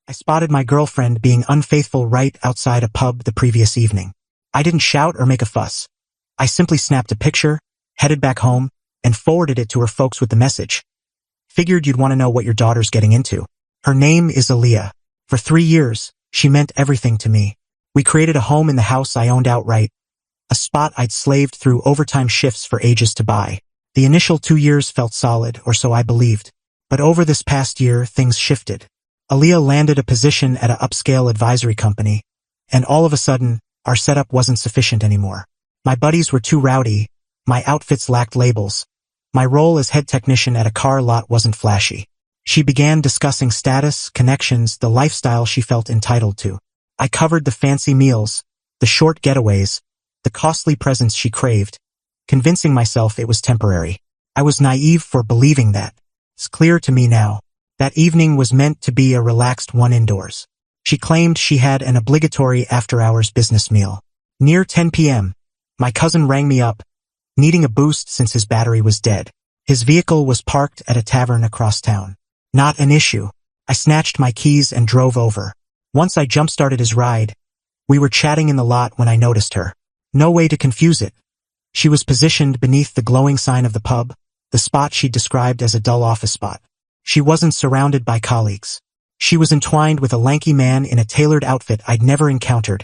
I spotted my girlfriend being unfaithful right outside a pub the previous evening. I didn't shout or make a fuss. I simply snapped a picture, headed back home, and forwarded it to her folks with the message. Figured you'd want to know what your daughter's getting into. Her name is Aaliyah. For 3 years, she meant everything to me. We created a home in the house I owned outright, a spot I'd slaved through overtime shifts for ages to buy. The initial 2 years felt solid, or so I believed. But over this past year, things shifted. Aaliyah landed a position at an upscale advisory company, and all of a sudden, our setup wasn't sufficient anymore. My buddies were too rowdy, my outfits lacked labels, my role as head technician at a car lot wasn't flashy. She began discussing status, connections, the lifestyle she felt entitled to. I covered the fancy meals, the short getaways, the costly presents she craved, convincing myself it was temporary. I was naive for believing that. It's clear to me now. That evening was meant to be a relaxed one indoors. She claimed she had an obligatory after-hours business meal. Near 10 p.m., my cousin rang me up, needing a boost since his battery was dead. His vehicle was parked at a tavern across town. Not an issue. I snatched my keys and drove over. Once I jump-started his ride, we were chatting in the lot when I noticed her. No way to confuse it. She was positioned beneath the glowing sign of the pub, the spot she described as a dull office spot. She wasn't surrounded by colleagues. She was entwined with a lanky man in a tailored outfit I'd never encountered,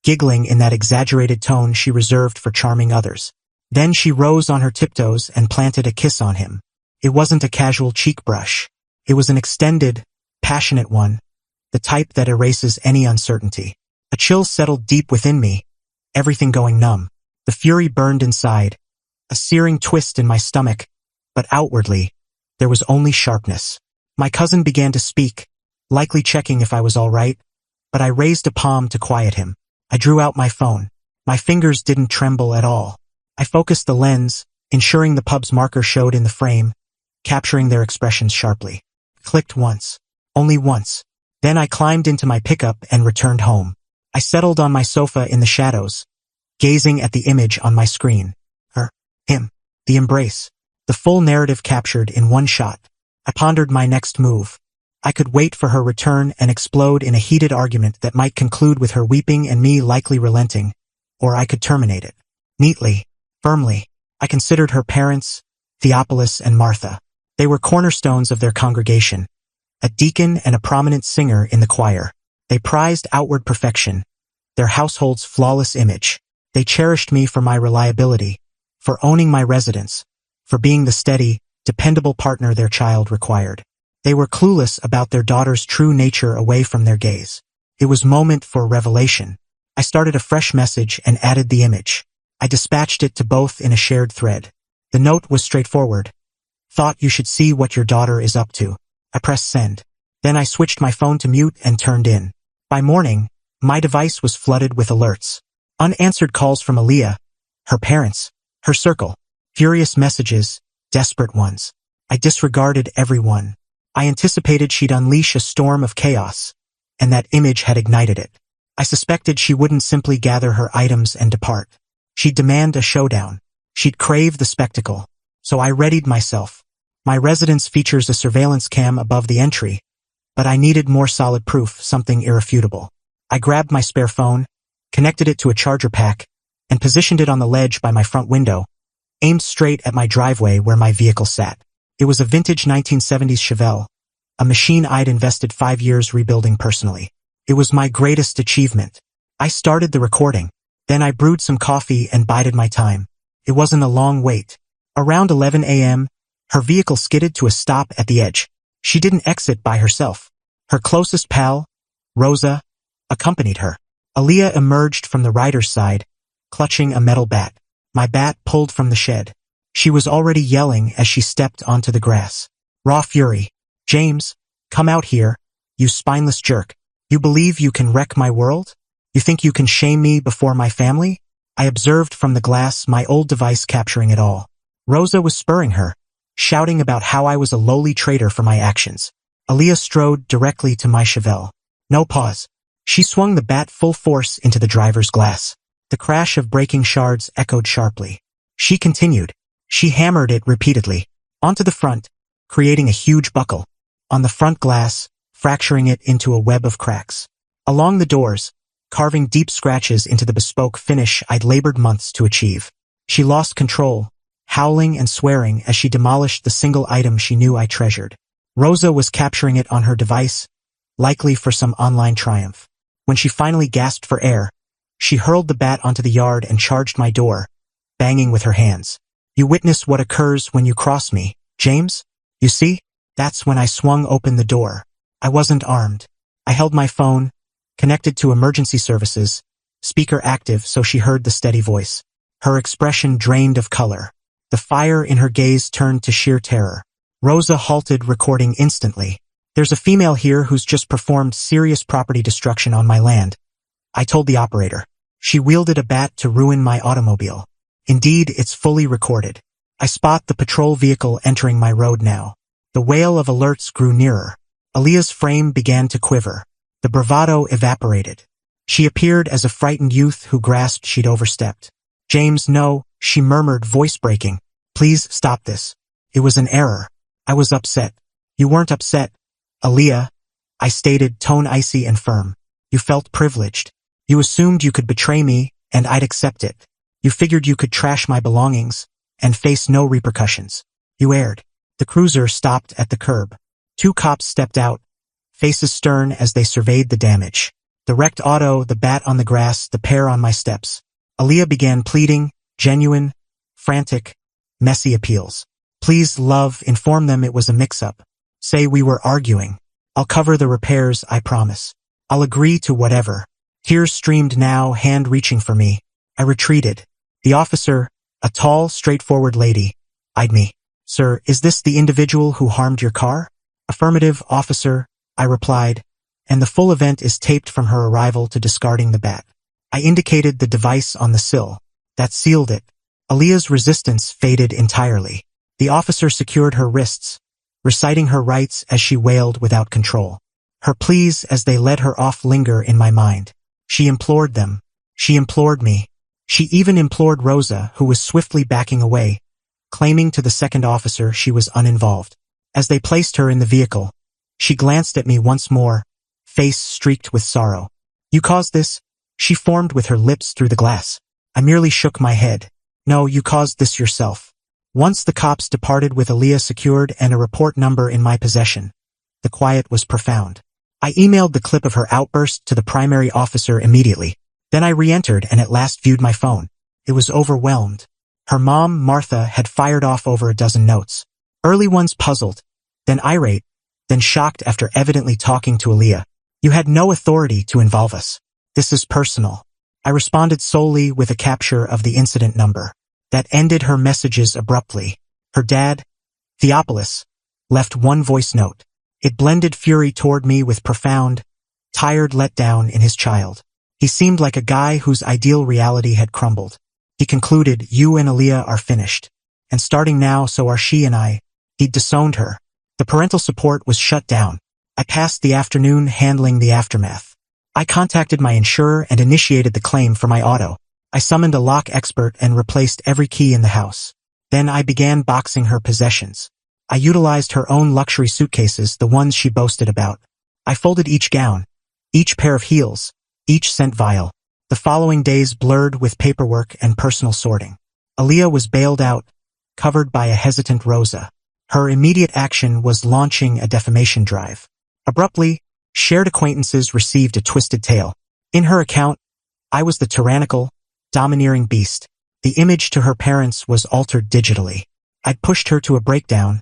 giggling in that exaggerated tone she reserved for charming others. Then she rose on her tiptoes and planted a kiss on him. It wasn't a casual cheek brush. It was an extended, passionate one, the type that erases any uncertainty. A chill settled deep within me, everything going numb. The fury burned inside, a searing twist in my stomach, but outwardly, there was only sharpness. My cousin began to speak, likely checking if I was all right, but I raised a palm to quiet him. I drew out my phone. My fingers didn't tremble at all. I focused the lens, ensuring the pub's marker showed in the frame, capturing their expressions sharply. Clicked once. Only once. Then I climbed into my pickup and returned home. I settled on my sofa in the shadows, gazing at the image on my screen. Her, him, the embrace. The full narrative captured in one shot. I pondered my next move. I could wait for her return and explode in a heated argument that might conclude with her weeping and me likely relenting, or I could terminate it. Neatly, firmly. I considered her parents, Theophilus and Martha. They were cornerstones of their congregation, a deacon and a prominent singer in the choir. They prized outward perfection, their household's flawless image. They cherished me for my reliability, for owning my residence, for being the steady, dependable partner their child required. They were clueless about their daughter's true nature away from their gaze. It was moment for revelation. I started a fresh message and added the image. I dispatched it to both in a shared thread. The note was straightforward. Thought you should see what your daughter is up to. I pressed send. Then I switched my phone to mute and turned in. By morning, my device was flooded with alerts. Unanswered calls from Aaliyah, her parents, her circle. Furious messages, desperate ones. I disregarded everyone. I anticipated she'd unleash a storm of chaos, and that image had ignited it. I suspected she wouldn't simply gather her items and depart. She'd demand a showdown. She'd crave the spectacle. So I readied myself. My residence features a surveillance cam above the entry, but I needed more solid proof, something irrefutable. I grabbed my spare phone, connected it to a charger pack, and positioned it on the ledge by my front window, aimed straight at my driveway where my vehicle sat. It was a vintage 1970s Chevelle, a machine I'd invested 5 years rebuilding personally. It was my greatest achievement. I started the recording. Then I brewed some coffee and bided my time. It wasn't a long wait. Around 11 a.m., her vehicle skidded to a stop at the edge. She didn't exit by herself. Her closest pal, Rosa, accompanied her. Aaliyah emerged from the rider's side, clutching a metal bat. My bat pulled from the shed. She was already yelling as she stepped onto the grass. Raw fury. James, come out here, you spineless jerk. You believe you can wreck my world? You think you can shame me before my family? I observed from the glass, my old device capturing it all. Rosa was spurring her, shouting about how I was a lowly traitor for my actions. Aaliyah strode directly to my Chevelle. No pause. She swung the bat full force into the driver's glass. The crash of breaking shards echoed sharply. She continued. She hammered it repeatedly. Onto the front, creating a huge buckle. On the front glass, fracturing it into a web of cracks. Along the doors, carving deep scratches into the bespoke finish I'd labored months to achieve. She lost control, howling and swearing as she demolished the single item she knew I treasured. Rosa was capturing it on her device, likely for some online triumph. When she finally gasped for air, she hurled the bat onto the yard and charged my door, banging with her hands. "You witness what occurs when you cross me, James? You see?" That's when I swung open the door. I wasn't armed. I held my phone, connected to emergency services, speaker active so she heard the steady voice. Her expression drained of color. The fire in her gaze turned to sheer terror. Rosa halted, recording instantly. "There's a female here who's just performed serious property destruction on my land," I told the operator. "She wielded a bat to ruin my automobile. Indeed, it's fully recorded." I spot the patrol vehicle entering my road now. The wail of alerts grew nearer. Aaliyah's frame began to quiver. The bravado evaporated. She appeared as a frightened youth who grasped she'd overstepped. "James, no," she murmured, voice breaking. "Please stop this. It was an error." I was upset. "You weren't upset, Aaliyah," I stated, tone icy and firm. "You felt privileged. You assumed you could betray me, and I'd accept it. You figured you could trash my belongings, and face no repercussions. You erred." The cruiser stopped at the curb. 2 cops stepped out, faces stern as they surveyed the damage. The wrecked auto, the bat on the grass, the pair on my steps. Aaliyah began pleading, genuine, frantic, messy appeals. "Please, love, inform them it was a mix-up. Say we were arguing. I'll cover the repairs, I promise. I'll agree to whatever." Tears streamed now, hand reaching for me. I retreated. The officer, a tall, straightforward lady, eyed me. "Sir, is this the individual who harmed your car?" "Affirmative, officer," I replied, "and the full event is taped from her arrival to discarding the bat." I indicated the device on the sill. That sealed it. Aaliyah's resistance faded entirely. The officer secured her wrists, reciting her rights as she wailed without control. Her pleas as they led her off linger in my mind. She implored them. She implored me. She even implored Rosa, who was swiftly backing away, claiming to the second officer she was uninvolved. As they placed her in the vehicle, she glanced at me once more, face streaked with sorrow. "You caused this?" she formed with her lips through the glass. I merely shook my head. "No, you caused this yourself." Once the cops departed with Aaliyah secured and a report number in my possession, the quiet was profound. I emailed the clip of her outburst to the primary officer immediately. Then I re-entered and at last viewed my phone. It was overwhelmed. Her mom, Martha, had fired off over a dozen notes. Early ones puzzled, then irate, then shocked after evidently talking to Aaliyah. "You had no authority to involve us. This is personal." I responded solely with a capture of the incident number. That ended her messages abruptly. Her dad, Theopolis, left one voice note. It blended fury toward me with profound, tired letdown in his child. He seemed like a guy whose ideal reality had crumbled. He concluded, "You and Aaliyah are finished. And starting now, so are she and I." He'd disowned her. The parental support was shut down. I passed the afternoon handling the aftermath. I contacted my insurer and initiated the claim for my auto. I summoned a lock expert and replaced every key in the house. Then I began boxing her possessions. I utilized her own luxury suitcases, the ones she boasted about. I folded each gown, each pair of heels, each scent vial. The following days blurred with paperwork and personal sorting. Aaliyah was bailed out, covered by a hesitant Rosa. Her immediate action was launching a defamation drive. Abruptly, shared acquaintances received a twisted tale. In her account, I was the tyrannical, domineering beast. The image to her parents was altered digitally. I'd pushed her to a breakdown,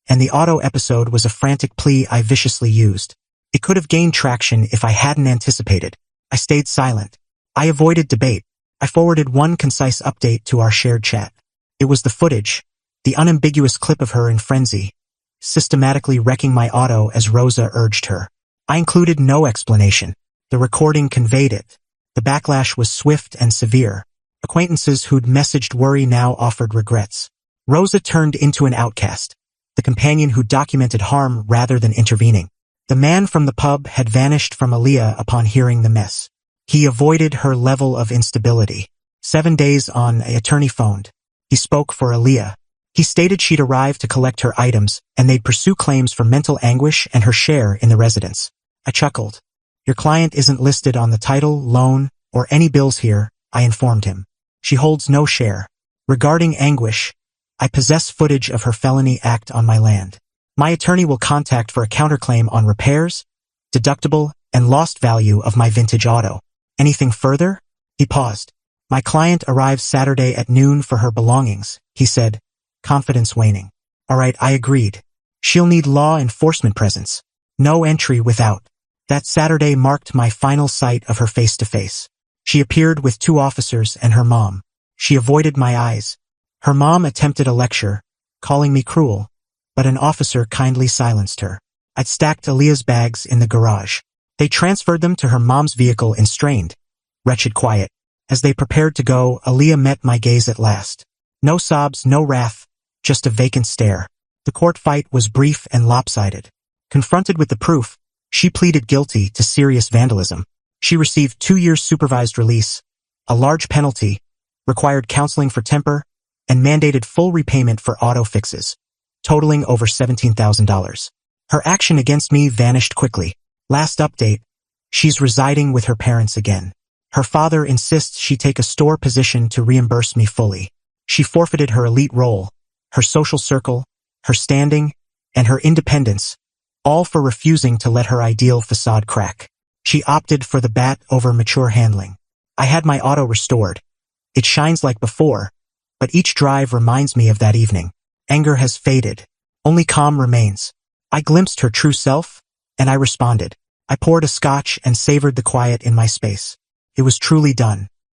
and the auto episode was a frantic plea I viciously used. It could have gained traction if I hadn't anticipated. I stayed silent. I avoided debate. I forwarded one concise update to our shared chat. It was the footage, the unambiguous clip of her in frenzy, systematically wrecking my auto as Rosa urged her. I included no explanation. The recording conveyed it. The backlash was swift and severe. Acquaintances who'd messaged worry now offered regrets. Rosa turned into an outcast, the companion who documented harm rather than intervening. The man from the pub had vanished from Aaliyah upon hearing the mess. He avoided her level of instability. 7 days on, an attorney phoned. He spoke for Aaliyah. He stated she'd arrive to collect her items and they'd pursue claims for mental anguish and her share in the residence. I chuckled. Your client isn't listed on the title, loan, or any bills here, I informed him. She holds no share. Regarding anguish, I possess footage of her felony act on my land. My attorney will contact for a counterclaim on repairs, deductible, and lost value of my vintage auto. Anything further? He paused. My client arrives Saturday at noon for her belongings, he said, confidence waning. All right, I agreed. She'll need law enforcement presence. No entry without. That Saturday marked my final sight of her face-to-face. She appeared with 2 officers and her mom. She avoided my eyes. Her mom attempted a lecture, calling me cruel, but an officer kindly silenced her. I'd stacked Aaliyah's bags in the garage. They transferred them to her mom's vehicle in strained, wretched quiet. As they prepared to go, Aaliyah met my gaze at last. No sobs, no wrath, just a vacant stare. The court fight was brief and lopsided. Confronted with the proof, she pleaded guilty to serious vandalism. She received 2 years supervised release, a large penalty, required counseling for temper, and mandated full repayment for auto fixes, totaling over $17,000. Her action against me vanished quickly. Last update, she's residing with her parents again. Her father insists she take a store position to reimburse me fully. She forfeited her elite role, her social circle, her standing, and her independence, all for refusing to let her ideal facade crack. She opted for the bat over mature handling. I had my auto restored. It shines like before, but each drive reminds me of that evening. Anger has faded. Only calm remains. I glimpsed her true self, and I responded. I poured a scotch and savored the quiet in my space. It was truly done.